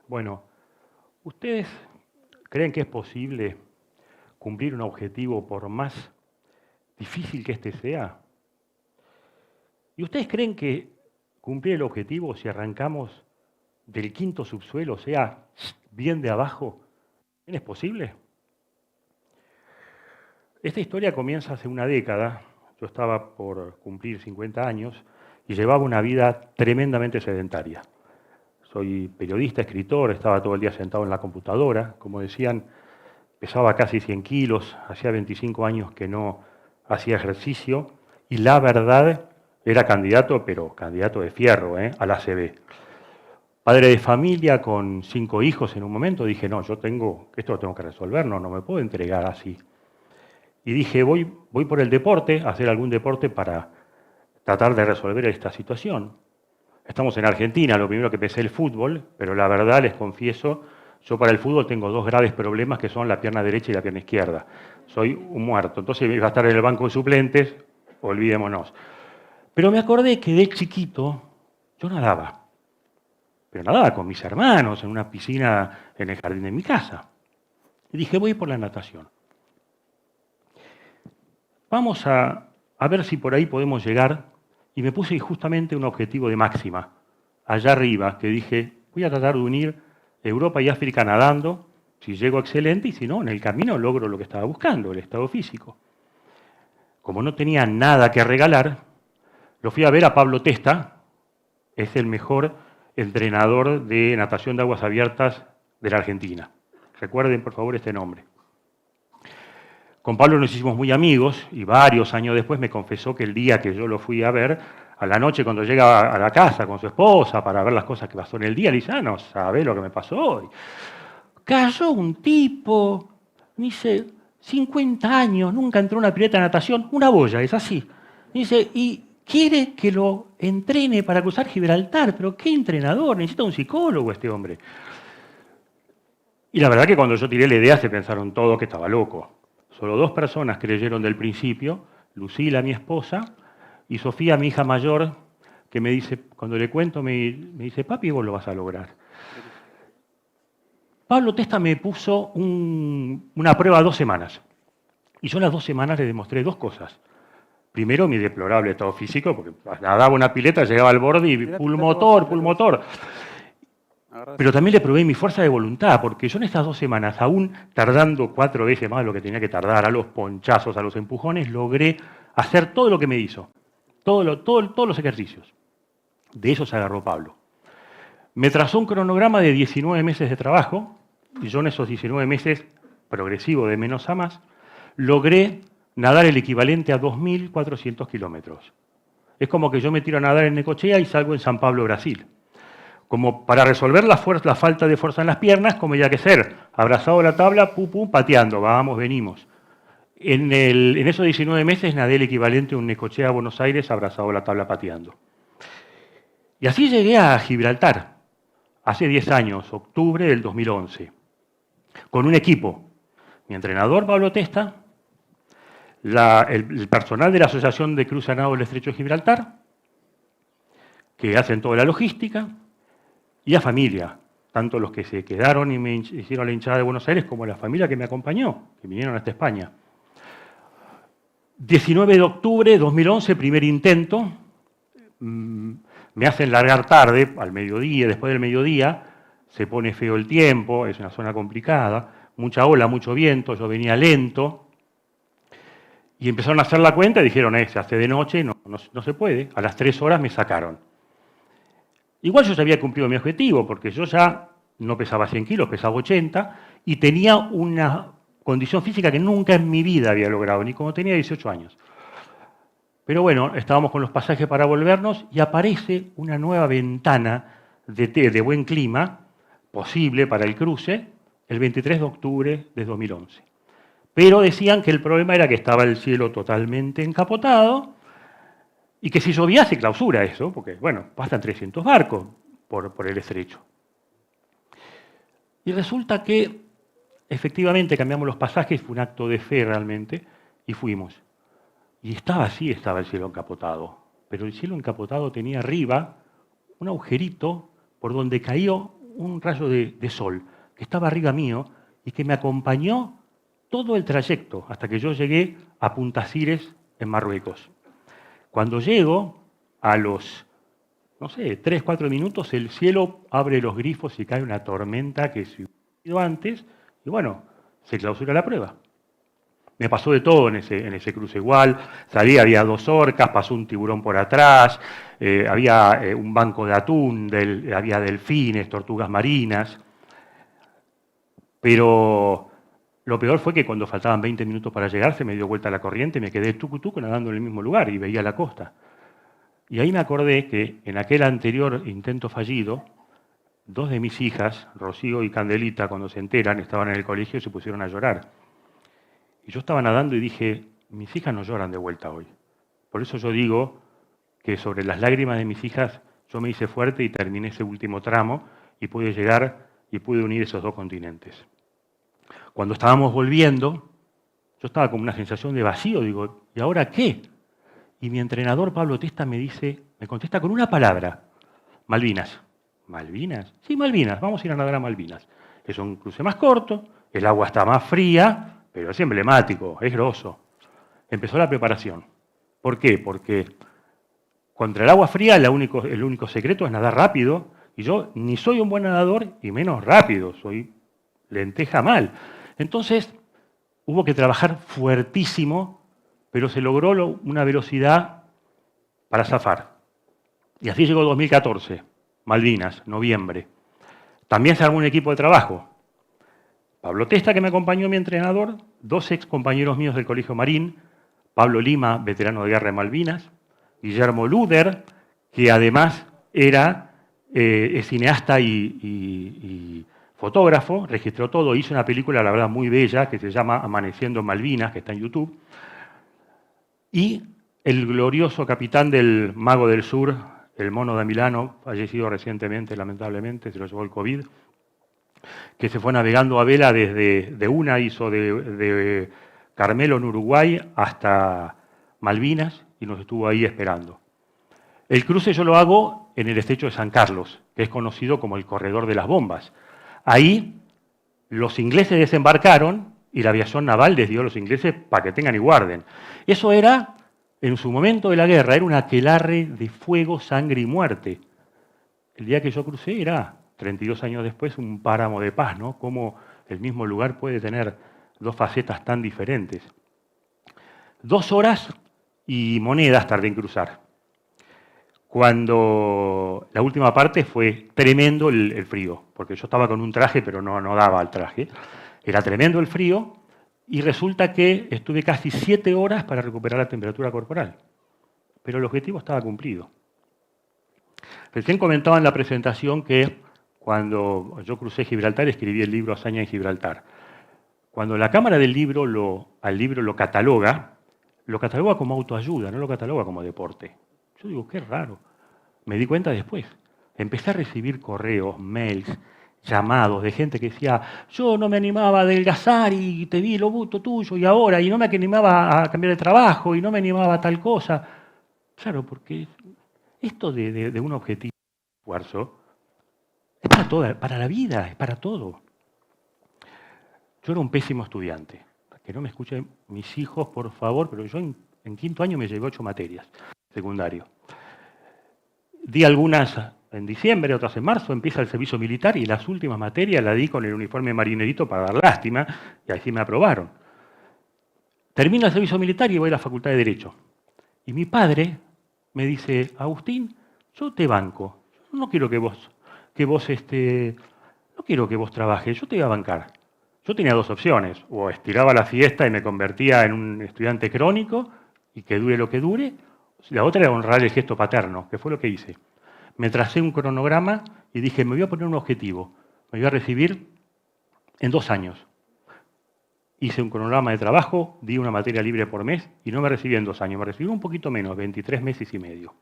Bueno, ¿ustedes creen que es posible cumplir un objetivo por más difícil que éste sea? ¿Y ustedes creen que cumplir el objetivo, si arrancamos del quinto subsuelo, o sea, bien de abajo, es posible? Esta historia comienza hace una década. Yo estaba por cumplir 50 años y llevaba una vida tremendamente sedentaria. Soy periodista, escritor, estaba todo el día sentado en la computadora. Como decían, pesaba casi 100 kilos, hacía 25 años que no hacía ejercicio y la verdad era candidato, pero candidato de fierro, a la ACV. Padre de familia con 5 hijos en un momento, dije, no, esto lo tengo que resolver, no me puedo entregar así. Y dije, voy por el deporte, a hacer algún deporte para tratar de resolver esta situación. Estamos en Argentina, lo primero que pensé el fútbol, pero la verdad les confieso, yo para el fútbol tengo dos graves problemas que son la pierna derecha y la pierna izquierda. Soy un muerto, entonces iba a estar en el banco de suplentes, olvidémonos. Pero me acordé que de chiquito yo nadaba, pero nadaba con mis hermanos en una piscina en el jardín de mi casa. Y dije, voy por la natación. Vamos a ver si por ahí podemos llegar. Y me puse justamente un objetivo de máxima, allá arriba, que dije, voy a tratar de unir Europa y África nadando, si llego excelente, y si no, en el camino logro lo que estaba buscando, el estado físico. Como no tenía nada que regalar, lo fui a ver a Pablo Testa, es el mejor entrenador de natación de aguas abiertas de la Argentina. Recuerden, por favor, este nombre. Con Pablo nos hicimos muy amigos y varios años después me confesó que el día que yo lo fui a ver, a la noche cuando llega a la casa con su esposa para ver las cosas que pasó en el día, le dice, no sabe lo que me pasó hoy. Cayó un tipo, me dice, 50 años, nunca entró en una pileta de natación, una boya, es así. Me dice, y quiere que lo entrene para cruzar Gibraltar, pero ¿qué entrenador? Necesita un psicólogo este hombre. Y la verdad que cuando yo tiré la idea se pensaron todos que estaba loco. Solo dos personas creyeron del principio, Lucila, mi esposa, y Sofía, mi hija mayor, que me dice, cuando le cuento, me dice, papi, vos lo vas a lograr. Pablo Testa me puso una prueba 2 semanas. Y yo en las 2 semanas le demostré dos cosas. Primero, mi deplorable estado físico, porque nadaba una pileta, llegaba al borde y pulmotor. Pero también le probé mi fuerza de voluntad, porque yo en estas 2 semanas, aún tardando 4 veces más de lo que tenía que tardar, a los ponchazos, a los empujones, logré hacer todo lo que me hizo, todos los ejercicios. De eso se agarró Pablo. Me trazó un cronograma de 19 meses de trabajo, y yo en esos 19 meses, progresivo de menos a más, logré nadar el equivalente a 2.400 kilómetros. Es como que yo me tiro a nadar en Necochea y salgo en San Pablo, Brasil. Como para resolver la falta de fuerza en las piernas, como ya que ser, abrazado a la tabla, pateando, vamos, venimos. En esos 19 meses nadé el equivalente a un Necochea a Buenos Aires abrazado a la tabla pateando. Y así llegué a Gibraltar, hace 10 años, octubre del 2011, con un equipo. Mi entrenador, Pablo Testa, el personal de la Asociación de Cruz y Nado del Estrecho de Gibraltar, que hacen toda la logística, y a familia, tanto los que se quedaron y me hicieron la hinchada de Buenos Aires como la familia que me acompañó, que vinieron hasta España. 19 de octubre de 2011, primer intento, me hacen largar tarde, al mediodía, después del mediodía, se pone feo el tiempo, es una zona complicada, mucha ola, mucho viento, yo venía lento, y empezaron a hacer la cuenta y dijeron, se hace de noche, no se puede, a las 3 horas me sacaron. Igual yo ya había cumplido mi objetivo, porque yo ya no pesaba 100 kilos, pesaba 80, y tenía una condición física que nunca en mi vida había logrado, ni cuando tenía 18 años. Pero bueno, estábamos con los pasajes para volvernos y aparece una nueva ventana de buen clima posible para el cruce el 23 de octubre de 2011. Pero decían que el problema era que estaba el cielo totalmente encapotado, y que si llovía se clausura eso, porque, bueno, pasan 300 barcos por el estrecho. Y resulta que, efectivamente, cambiamos los pasajes, fue un acto de fe realmente, y fuimos. Y estaba el cielo encapotado, pero el cielo encapotado tenía arriba un agujerito por donde cayó un rayo de sol que estaba arriba mío y que me acompañó todo el trayecto hasta que yo llegué a Punta Cires, en Marruecos. Cuando llego, a los, no sé, 3, 4 minutos, el cielo abre los grifos y cae una tormenta que se hubiera ido antes, y bueno, se clausura la prueba. Me pasó de todo en ese cruce igual. Salí, había 2 orcas, pasó un tiburón por atrás, había un banco de atún, había delfines, tortugas marinas. Pero lo peor fue que cuando faltaban 20 minutos para llegar, se me dio vuelta la corriente y me quedé tucu nadando en el mismo lugar y veía la costa. Y ahí me acordé que en aquel anterior intento fallido, 2 de mis hijas, Rocío y Candelita, cuando se enteran, estaban en el colegio y se pusieron a llorar. Y yo estaba nadando y dije, mis hijas no lloran de vuelta hoy. Por eso yo digo que sobre las lágrimas de mis hijas yo me hice fuerte y terminé ese último tramo y pude llegar y pude unir esos 2 continentes. Cuando estábamos volviendo, yo estaba con una sensación de vacío, digo, ¿y ahora qué? Y mi entrenador, Pablo Testa, me contesta con una palabra, Malvinas. ¿Malvinas? Sí, Malvinas, vamos a ir a nadar a Malvinas. Es un cruce más corto, el agua está más fría, pero es emblemático, es grosso. Empezó la preparación. ¿Por qué? Porque contra el agua fría el único secreto es nadar rápido, y yo ni soy un buen nadador y menos rápido, soy lenteja mal. Entonces hubo que trabajar fuertísimo, pero se logró una velocidad para zafar. Y así llegó 2014, Malvinas, noviembre. También se armó un equipo de trabajo. Pablo Testa, que me acompañó, mi entrenador, 2 ex compañeros míos del Colegio Marín, Pablo Lima, veterano de guerra de Malvinas, Guillermo Luder, que además es cineasta y fotógrafo, registró todo, hizo una película, la verdad, muy bella, que se llama Amaneciendo en Malvinas, que está en YouTube, y el glorioso capitán del Mago del Sur, el Mono de Milano, fallecido recientemente, lamentablemente, se lo llevó el COVID, que se fue navegando a vela desde hizo de Carmelo en Uruguay hasta Malvinas y nos estuvo ahí esperando. El cruce yo lo hago en el estrecho de San Carlos, que es conocido como el corredor de las bombas. Ahí los ingleses desembarcaron y la aviación naval les dio a los ingleses para que tengan y guarden. Eso era, en su momento de la guerra, era un aquelarre de fuego, sangre y muerte. El día que yo crucé era, 32 años después, un páramo de paz, ¿no? Cómo el mismo lugar puede tener 2 facetas tan diferentes. 2 horas y monedas tardé en cruzar. Cuando la última parte fue tremendo el frío, porque yo estaba con un traje, pero no daba el traje. Era tremendo el frío y resulta que estuve casi 7 horas para recuperar la temperatura corporal. Pero el objetivo estaba cumplido. Recién comentaba en la presentación que cuando yo crucé Gibraltar escribí el libro Hazaña en Gibraltar. Cuando la Cámara del Libro al libro lo cataloga como autoayuda, no lo cataloga como deporte. Yo digo, qué raro. Me di cuenta después. Empecé a recibir correos, mails, llamados de gente que decía, yo no me animaba a adelgazar y te vi lo buto tuyo y ahora, y no me animaba a cambiar de trabajo y no me animaba a tal cosa. Claro, porque esto de un objetivo de esfuerzo es para la vida, es para todo. Yo era un pésimo estudiante. Que no me escuchen mis hijos, por favor, pero yo en 5º año me llevé 8 materias, secundario. Di algunas en diciembre, otras en marzo, empieza el servicio militar y las últimas materias las di con el uniforme marinerito para dar lástima y así me aprobaron. Termino el servicio militar y voy a la Facultad de Derecho. Y mi padre me dice, Agustín, yo te banco, no quiero que vos trabajes, yo te voy a bancar. Yo tenía 2 opciones, o estiraba la fiesta y me convertía en un estudiante crónico y que dure lo que dure, la otra era honrar el gesto paterno, que fue lo que hice. Me tracé un cronograma y dije, me voy a poner un objetivo, me voy a recibir en 2 años. Hice un cronograma de trabajo, di una materia libre por mes y no me recibí en 2 años, me recibí un poquito menos, 23 meses y medio.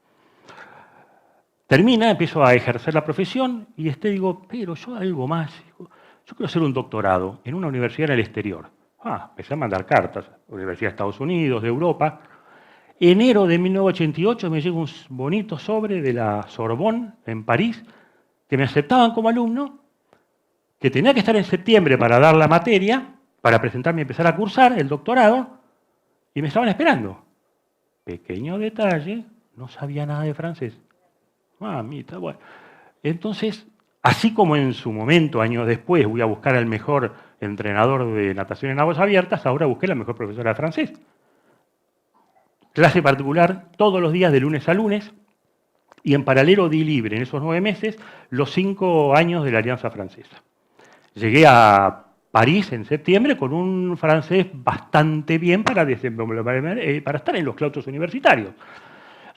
Termina, empiezo a ejercer la profesión y digo, pero yo algo más. Yo quiero hacer un doctorado en una universidad en el exterior. Empecé a mandar cartas, Universidad de Estados Unidos, de Europa. Enero de 1988 me llega un bonito sobre de la Sorbonne, en París, que me aceptaban como alumno que tenía que estar en septiembre para dar la materia, para presentarme y empezar a cursar el doctorado, y me estaban esperando. Pequeño detalle, no sabía nada de francés. Mamita, bueno. Entonces, así como en su momento, años después, voy a buscar al mejor entrenador de natación en aguas abiertas, ahora busqué la mejor profesora de francés. Clase particular todos los días de lunes a lunes, y en paralelo di libre en esos 9 meses los 5 años de la Alianza Francesa. Llegué a París en septiembre con un francés bastante bien para estar en los claustros universitarios.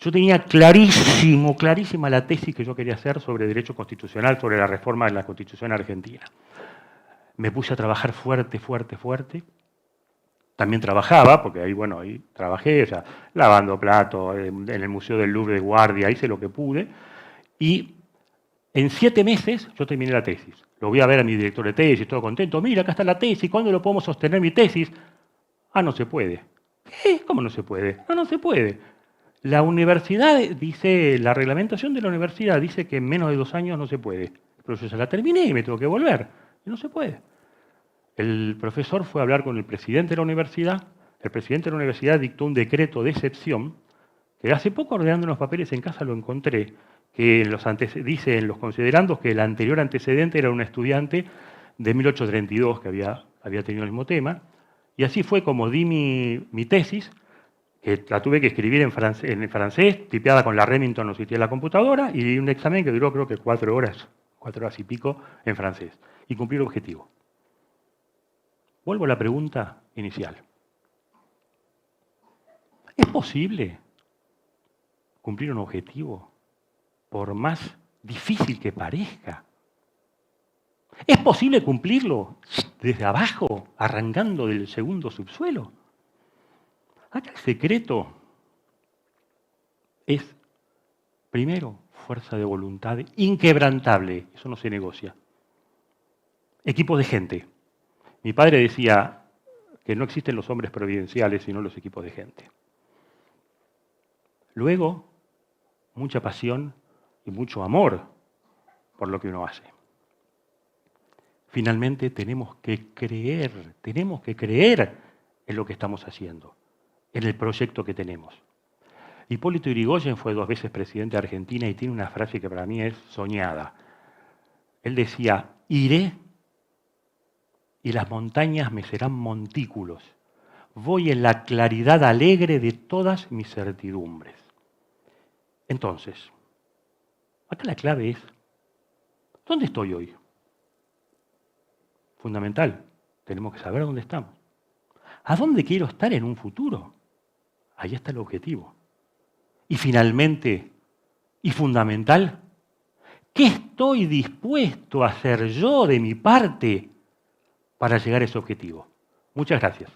Yo tenía clarísima la tesis que yo quería hacer sobre derecho constitucional, sobre la reforma de la Constitución argentina. Me puse a trabajar fuerte. También trabajaba, porque ahí, bueno, ahí trabajé, o sea, lavando platos, en el Museo del Louvre de guardia, hice lo que pude. Y en 7 meses yo terminé la tesis. Lo voy a ver a mi director de tesis, todo contento. Mira, acá está la tesis, ¿cuándo lo podemos sostener mi tesis? Ah, no se puede. ¿Qué? ¿Cómo no se puede? No se puede. La universidad dice, la reglamentación de la universidad dice que en menos de 2 años no se puede. Pero yo ya la terminé y me tengo que volver. Y no se puede. El profesor fue a hablar con el presidente de la universidad. El presidente de la universidad dictó un decreto de excepción, que hace poco ordenando unos papeles en casa lo encontré, que dice en los considerandos que el anterior antecedente era un estudiante de 1832 que había tenido el mismo tema. Y así fue como di mi tesis, que la tuve que escribir en francés, tipeada con la Remington, no existía la computadora, y un examen que duró creo que 4 horas y pico en francés. Y cumplí el objetivo. Vuelvo a la pregunta inicial. ¿Es posible cumplir un objetivo por más difícil que parezca? ¿Es posible cumplirlo desde abajo, arrancando del segundo subsuelo? Acá el secreto es, primero, fuerza de voluntad inquebrantable, eso no se negocia. Equipos de gente. Mi padre decía que no existen los hombres providenciales, sino los equipos de gente. Luego, mucha pasión y mucho amor por lo que uno hace. Finalmente, tenemos que creer en lo que estamos haciendo, en el proyecto que tenemos. Hipólito Yrigoyen fue 2 veces presidente de Argentina y tiene una frase que para mí es soñada. Él decía, iré y las montañas me serán montículos. Voy en la claridad alegre de todas mis certidumbres. Entonces, acá la clave es, ¿dónde estoy hoy? Fundamental, tenemos que saber dónde estamos. ¿A dónde quiero estar en un futuro? Ahí está el objetivo. Y finalmente, y fundamental, ¿qué estoy dispuesto a hacer yo de mi parte para llegar a ese objetivo? Muchas gracias.